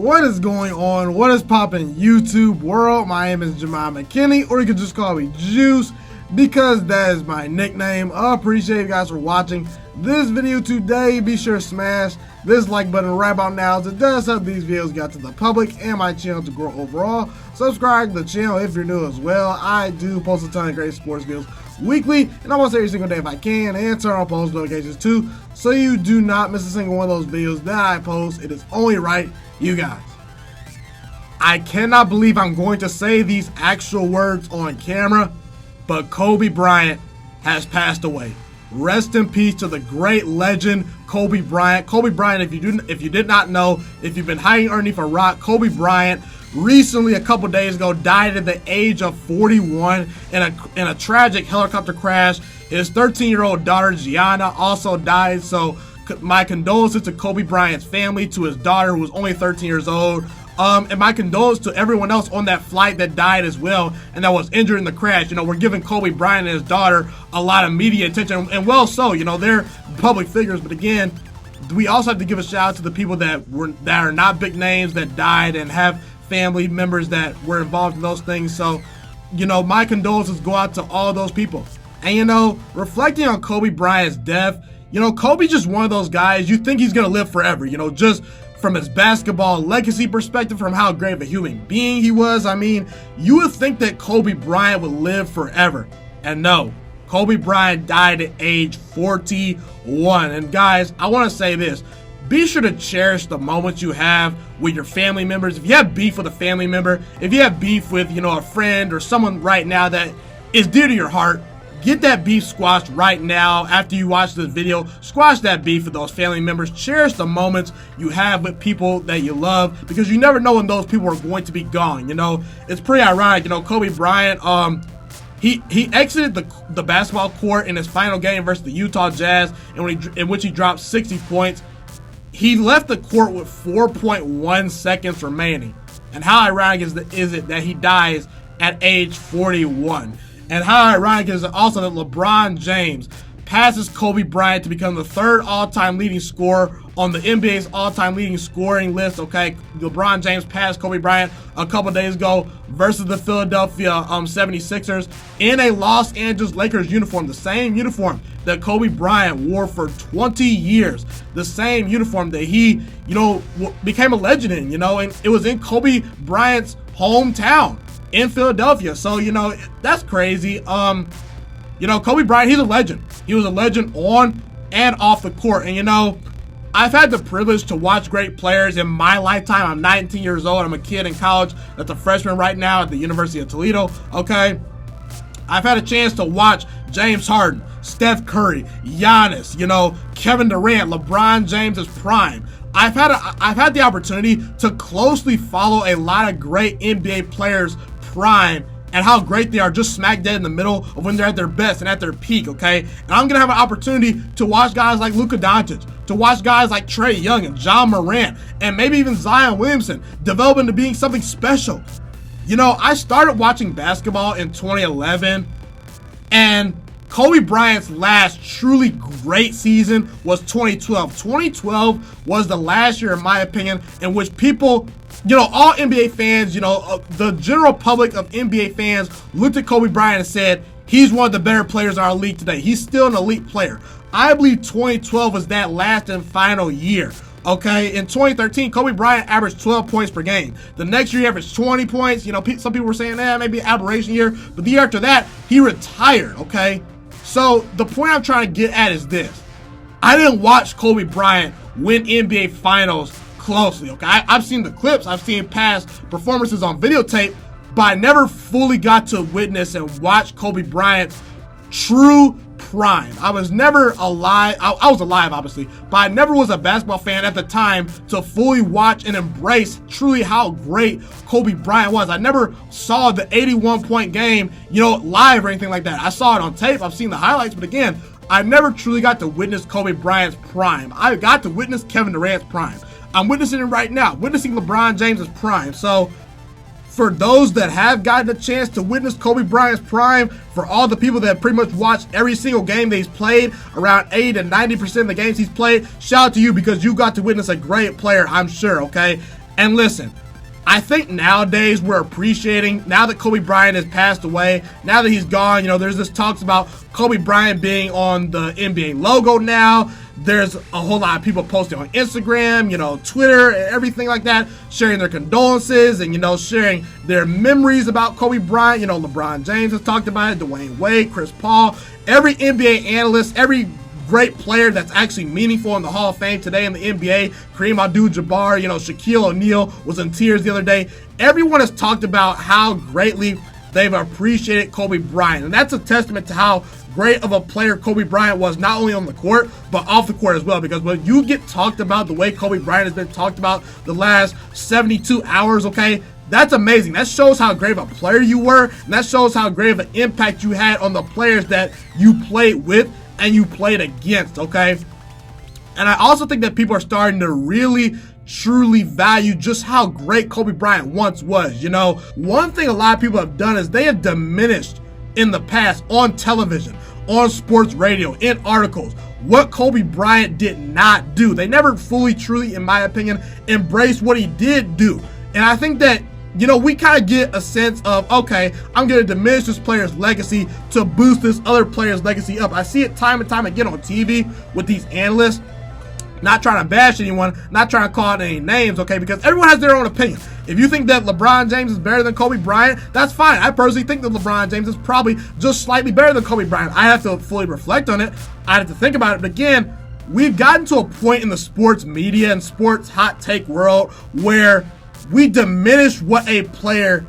What is going on? What is poppin' YouTube world? My name is Ghiman Mckinney, or you can just call me Juice because that is my nickname. I appreciate you guys for watching this video today. Be sure to smash this like button right about now, as it does help these videos get to the public and my channel to grow overall. Subscribe to the channel if you're new as well. I do post a ton of great sports videos weekly, and almost every single day if I can, and turn on post notifications too, so you do not miss a single one of those videos that I post. It is only right, you guys. I cannot believe I'm going to say these actual words on camera, but Kobe Bryant has passed away. Rest in peace to the great legend Kobe Bryant. Kobe Bryant, if you did not know, if you've been hiding underneath a rock, Kobe Bryant recently, a couple days ago, died at the age of 41 in a tragic helicopter crash. His 13-year-old daughter Gianna also died. So my condolences to Kobe Bryant's family, to his daughter who was only 13 years old. And my condolences to everyone else on that flight that died as well and that was injured in the crash. You know, we're giving Kobe Bryant and his daughter a lot of media attention, and well so. You know, they're public figures, but again, we also have to give a shout out to the people that are not big names that died and have family members that were involved in those things. So, you know, my condolences go out to all those people. And, you know, reflecting on Kobe Bryant's death, you know, Kobe's just one of those guys you think he's going to live forever, you know, just from his basketball legacy perspective, from how great of a human being he was. I mean, you would think that Kobe Bryant would live forever. And no, Kobe Bryant died at age 41. And guys, I want to say this. Be sure to cherish the moments you have with your family members. If you have beef with a family member, if you have beef with, you know, a friend or someone right now that is dear to your heart, get that beef squashed right now. After you watch this video, squash that beef with those family members. Cherish the moments you have with people that you love, because you never know when those people are going to be gone. You know, it's pretty ironic. You know, Kobe Bryant, he exited the basketball court in his final game versus the Utah Jazz, in which he dropped 60 points. He left the court with 4.1 seconds remaining. And how ironic is it that he dies at age 41? And how ironic is it also that LeBron James passes Kobe Bryant to become the third all-time leading scorer on the NBA's all-time leading scoring list, okay? LeBron James passed Kobe Bryant a couple days ago versus the Philadelphia 76ers in a Los Angeles Lakers uniform, the same uniform that Kobe Bryant wore for 20 years, the same uniform that he, you know, became a legend in, you know, and it was in Kobe Bryant's hometown in Philadelphia. So, you know, that's crazy. You know, Kobe Bryant, he's a legend. He was a legend on and off the court. And, you know, I've had the privilege to watch great players in my lifetime. I'm 19 years old. I'm a kid in college that's a freshman right now at the University of Toledo, okay? I've had a chance to watch James Harden, Steph Curry, Giannis, you know, Kevin Durant, LeBron James's prime. I've had the opportunity to closely follow a lot of great NBA players' prime and how great they are just smack dead in the middle of when they're at their best and at their peak, okay? And I'm going to have an opportunity to watch guys like Luka Doncic, to watch guys like Trae Young and John Morant, and maybe even Zion Williamson develop into being something special. You know, I started watching basketball in 2011, and Kobe Bryant's last truly great season was 2012. 2012 was the last year, in my opinion, in which people, you know, all NBA fans, you know, the general public of NBA fans looked at Kobe Bryant and said, he's one of the better players in our league today. He's still an elite player. I believe 2012 was that last and final year. Okay, in 2013, Kobe Bryant averaged 12 points per game. The next year, he averaged 20 points. You know, some people were saying, maybe an aberration year. But the year after that, he retired, okay? So the point I'm trying to get at is this. I didn't watch Kobe Bryant win NBA Finals closely, okay? I've seen the clips. I've seen past performances on videotape, but I never fully got to witness and watch Kobe Bryant's true prime. I was never alive. I was alive, obviously, but I never was a basketball fan at the time to fully watch and embrace truly how great Kobe Bryant was. I never saw the 81-point game, you know, live or anything like that. I saw it on tape. I've seen the highlights, but again, I never truly got to witness Kobe Bryant's prime. I got to witness Kevin Durant's prime. I'm witnessing it right now, witnessing LeBron James's prime. So for those that have gotten a chance to witness Kobe Bryant's prime, for all the people that pretty much watched every single game that he's played, around 80 to 90% of the games he's played, shout out to you, because you got to witness a great player, I'm sure, okay? And listen, I think nowadays we're appreciating, now that Kobe Bryant has passed away, now that he's gone, there's this talks about Kobe Bryant being on the NBA logo now. There's a whole lot of people posting on Instagram, Twitter, and everything like that, sharing their condolences and, sharing their memories about Kobe Bryant. LeBron James has talked about it, Dwayne Wade, Chris Paul, every NBA analyst, every great player that's actually meaningful in the Hall of Fame today in the NBA, Kareem Abdul-Jabbar, Shaquille O'Neal was in tears the other day. Everyone has talked about how greatly they've appreciated Kobe Bryant, and that's a testament to how great of a player Kobe Bryant was, not only on the court, but off the court as well. Because when you get talked about the way Kobe Bryant has been talked about the last 72 hours, okay, that's amazing. That shows how great of a player you were, and that shows how great of an impact you had on the players that you played with and you played against, okay? And I also think that people are starting to really truly value just how great Kobe Bryant once was. One thing a lot of people have done is they have diminished in the past on television, on sports radio, in articles, what Kobe Bryant did not do. They never fully, truly, in my opinion, embraced what he did do. And I think that, we kind of get a sense of, okay, I'm going to diminish this player's legacy to boost this other player's legacy up. I see it time and time again on TV with these analysts. Not trying to bash anyone, not trying to call out any names, okay, because everyone has their own opinion. If you think that LeBron James is better than Kobe Bryant, that's fine. I personally think that LeBron James is probably just slightly better than Kobe Bryant. I have to fully reflect on it. I have to think about it. But again, we've gotten to a point in the sports media and sports hot take world where we diminish what a player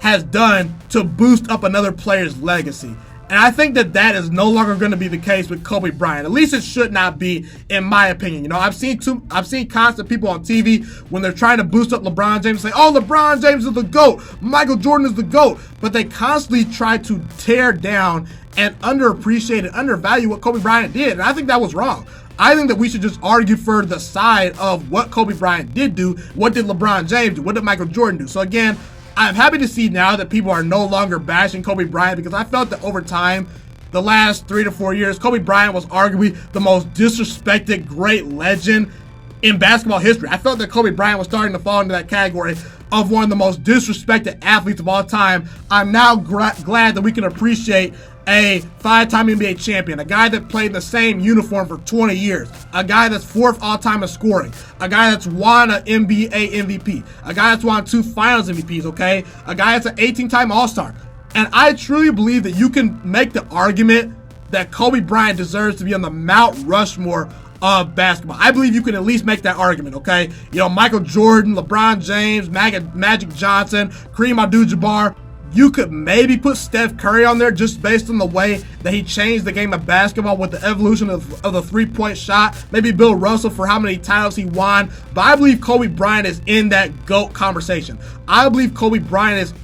has done to boost up another player's legacy. And I think that that is no longer going to be the case with Kobe Bryant. At least it should not be, in my opinion. I've seen constant people on TV when they're trying to boost up LeBron James say, "Oh, LeBron James is the GOAT. Michael Jordan is the GOAT." But they constantly try to tear down and underappreciate and undervalue what Kobe Bryant did. And I think that was wrong. I think that we should just argue for the side of what Kobe Bryant did do. What did LeBron James do? What did Michael Jordan do? So again, I'm happy to see now that people are no longer bashing Kobe Bryant, because I felt that over time, the last 3 to 4 years, Kobe Bryant was arguably the most disrespected great legend in basketball history. I felt that Kobe Bryant was starting to fall into that category of one of the most disrespected athletes of all time. I'm now glad that we can appreciate a 5-time NBA champion, a guy that played in the same uniform for 20 years, a guy that's 4th all-time in scoring, a guy that's won an NBA MVP, a guy that's won 2 finals MVPs, okay? A guy that's an 18-time All-Star. And I truly believe that you can make the argument that Kobe Bryant deserves to be on the Mount Rushmore of basketball. I believe you can at least make that argument, okay? Michael Jordan, LeBron James, Magic Johnson, Kareem Abdul-Jabbar. You could maybe put Steph Curry on there just based on the way that he changed the game of basketball with the evolution of the three-point shot. Maybe Bill Russell for how many titles he won. But I believe Kobe Bryant is in that GOAT conversation. I believe Kobe Bryant is,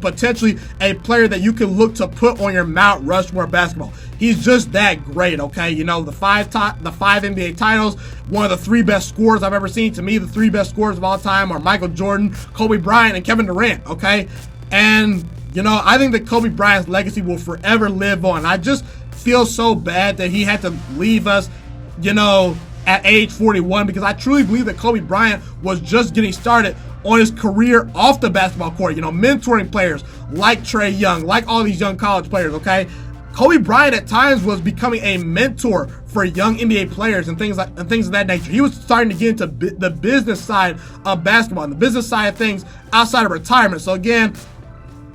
potentially a player that you can look to put on your Mount Rushmore of basketball. He's just that great, okay? The 5 NBA titles, one of the 3 best scorers I've ever seen. To me, the 3 best scorers of all time are Michael Jordan, Kobe Bryant, and Kevin Durant, okay? And, I think that Kobe Bryant's legacy will forever live on. I just feel so bad that he had to leave us, at age 41, because I truly believe that Kobe Bryant was just getting started on his career off the basketball court, mentoring players like Trae Young, like all these young college players, okay? Kobe Bryant at times was becoming a mentor for young NBA players and things of that nature. He was starting to get into the business side of basketball and the business side of things outside of retirement. So again,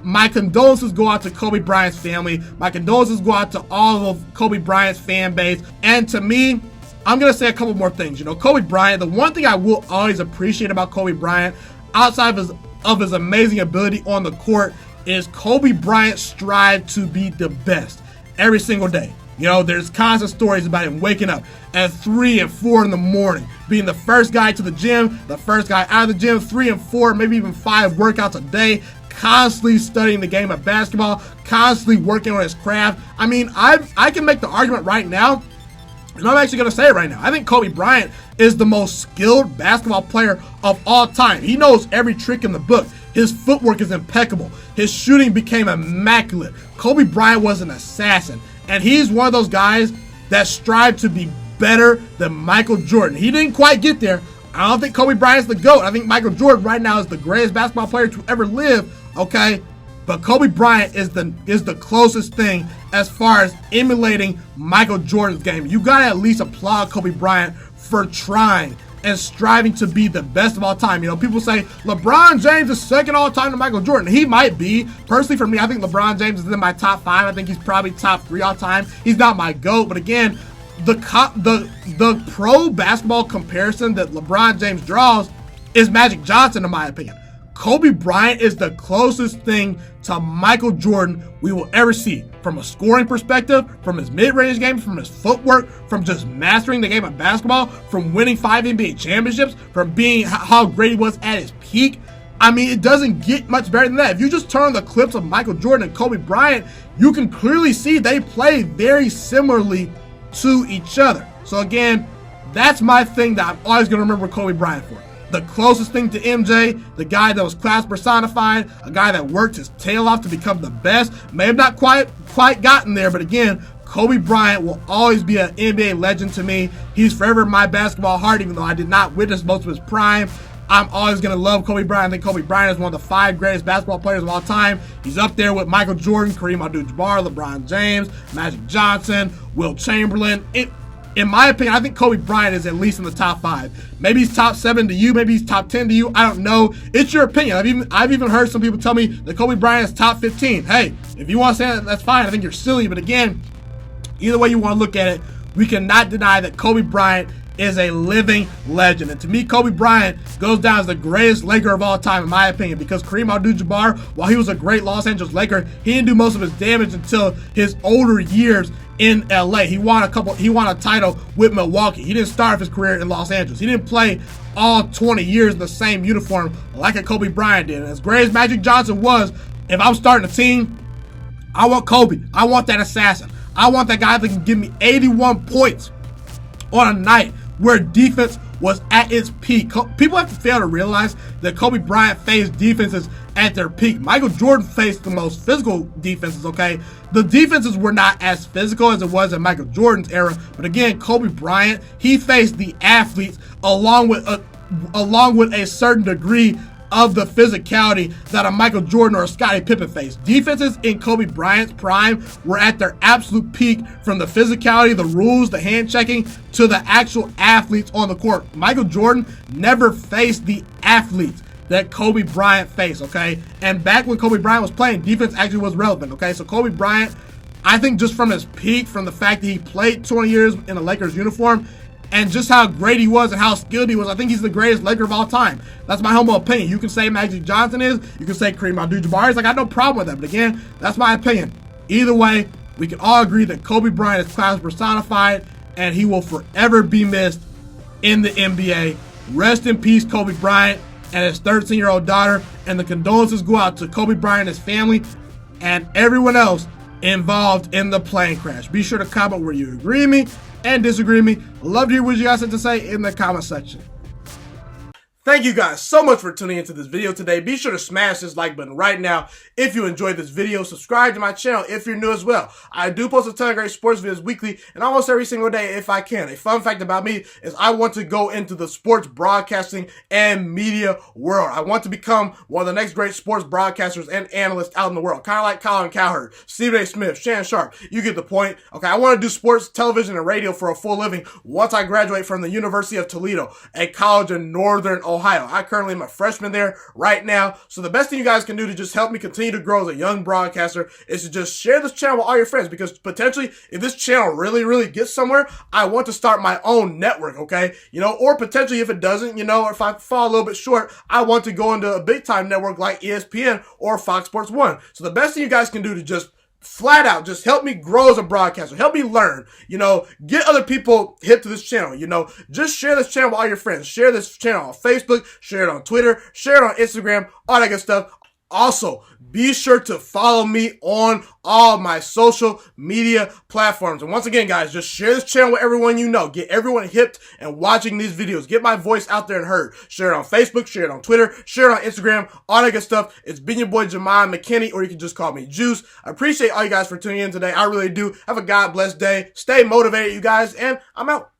my condolences go out to Kobe Bryant's family. My condolences go out to all of Kobe Bryant's fan base. And to me, I'm going to say a couple more things. Kobe Bryant, the one thing I will always appreciate about Kobe Bryant, outside of his amazing ability on the court, is Kobe Bryant strived to be the best every single day. There's constant stories about him waking up at 3 and 4 in the morning, being the first guy to the gym, the first guy out of the gym, 3 and 4, maybe even 5 workouts a day, constantly studying the game of basketball, constantly working on his craft. I mean, I can make the argument right now, and I'm actually going to say it right now. I think Kobe Bryant is the most skilled basketball player of all time. He knows every trick in the book. His footwork is impeccable. His shooting became immaculate. Kobe Bryant was an assassin. And he's one of those guys that strive to be better than Michael Jordan. He didn't quite get there. I don't think Kobe Bryant is the GOAT. I think Michael Jordan right now is the greatest basketball player to ever live, okay? But Kobe Bryant is the closest thing as far as emulating Michael Jordan's game. You gotta at least applaud Kobe Bryant for trying and striving to be the best of all time. You know, people say LeBron James is second all time to Michael Jordan. He might be. Personally, for me, I think LeBron James is in my top 5. I think he's probably top 3 all time. He's not my GOAT, but again, the pro basketball comparison that LeBron James draws is Magic Johnson, in my opinion. Kobe Bryant is the closest thing to Michael Jordan we will ever see, from a scoring perspective, from his mid-range game, from his footwork, from just mastering the game of basketball, from winning 5 NBA championships, from being how great he was at his peak. I mean, it doesn't get much better than that. If you just turn the clips of Michael Jordan and Kobe Bryant, you can clearly see they play very similarly to each other. So again, that's my thing that I'm always going to remember Kobe Bryant for. The closest thing to MJ, the guy that was class personified, a guy that worked his tail off to become the best. May have not quite gotten there, but again, Kobe Bryant will always be an NBA legend to me. He's forever in my basketball heart, even though I did not witness most of his prime. I'm always going to love Kobe Bryant. I think Kobe Bryant is one of the 5 greatest basketball players of all time. He's up there with Michael Jordan, Kareem Abdul-Jabbar, LeBron James, Magic Johnson, Wilt Chamberlain. In my opinion, I think Kobe Bryant is at least in the top 5. Maybe he's top 7 to you. Maybe he's top 10 to you. I don't know. It's your opinion. I've even heard some people tell me that Kobe Bryant is top 15. Hey, if you want to say that, that's fine. I think you're silly. But again, either way you want to look at it, we cannot deny that Kobe Bryant is a living legend. And to me, Kobe Bryant goes down as the greatest Laker of all time, in my opinion, because Kareem Abdul-Jabbar, while he was a great Los Angeles Laker, he didn't do most of his damage until his older years in LA. He won a title with Milwaukee. He didn't start his career in Los Angeles. He didn't play all 20 years in the same uniform like a Kobe Bryant did. And as great as Magic Johnson was, if I'm starting a team, I want Kobe. I want that assassin. I want that guy that can give me 81 points on a night where defense was at its peak. People have to fail to realize that Kobe Bryant faced defenses at their peak. Michael Jordan faced the most physical defenses, okay? The defenses were not as physical as it was in Michael Jordan's era, but again, Kobe Bryant, he faced the athletes along with a certain degree of the physicality that a Michael Jordan or a Scottie Pippen faced. Defenses in Kobe Bryant's prime were at their absolute peak, from the physicality, the rules, the hand checking, to the actual athletes on the court. Michael Jordan never faced the athletes that Kobe Bryant faced, okay? And back when Kobe Bryant was playing, defense actually was relevant, okay? So Kobe Bryant, I think just from his peak, from the fact that he played 20 years in a Lakers uniform, and just how great he was and how skilled he was, I think he's the greatest Laker of all time. That's my humble opinion. You can say Magic Johnson is, you can say Kareem Abdul-Jabbar is. I got no problem with that, but again, that's my opinion. Either way, we can all agree that Kobe Bryant is class personified, and he will forever be missed in the NBA. Rest in peace, Kobe Bryant and his 13-year-old daughter, and the condolences go out to Kobe Bryant and his family and everyone else involved in the plane crash. Be sure to comment where you agree with me and disagree with me. Love to hear what you guys have to say in the comment section. Thank you guys so much for tuning into this video today. Be sure to smash this like button right now if you enjoyed this video. Subscribe to my channel if you're new as well. I do post a ton of great sports videos weekly and almost every single day if I can. A fun fact about me is I want to go into the sports broadcasting and media world. I want to become one of the next great sports broadcasters and analysts out in the world. Kind of like Colin Cowherd, Stephen A. Smith, Shannon Sharp. You get the point. Okay, I want to do sports, television, and radio for a full living once I graduate from the University of Toledo, a college in Northern Ohio. I currently am a freshman there right now. So the best thing you guys can do to just help me continue to grow as a young broadcaster is to just share this channel with all your friends, because potentially if this channel really gets somewhere, I want to start my own network, okay? You know, or potentially if it doesn't, you know, or if I fall a little bit short, I want to go into a big time network like ESPN or Fox Sports 1. So the best thing you guys can do to just flat out just help me grow as a broadcaster, help me learn, you know, get other people hip to this channel, you know, just share this channel with all your friends, share this channel on Facebook, share it on Twitter, share it on Instagram, all that good stuff. Also, be sure to follow me on all my social media platforms. And once again, guys, just share this channel with everyone you know. Get everyone hipped and watching these videos. Get my voice out there and heard. Share it on Facebook, share it on Twitter, share it on Instagram, all that good stuff. It's been your boy, Ghiman Mckinney, or you can just call me Juice. I appreciate all you guys for tuning in today. I really do. Have a God blessed day. Stay motivated, you guys, and I'm out.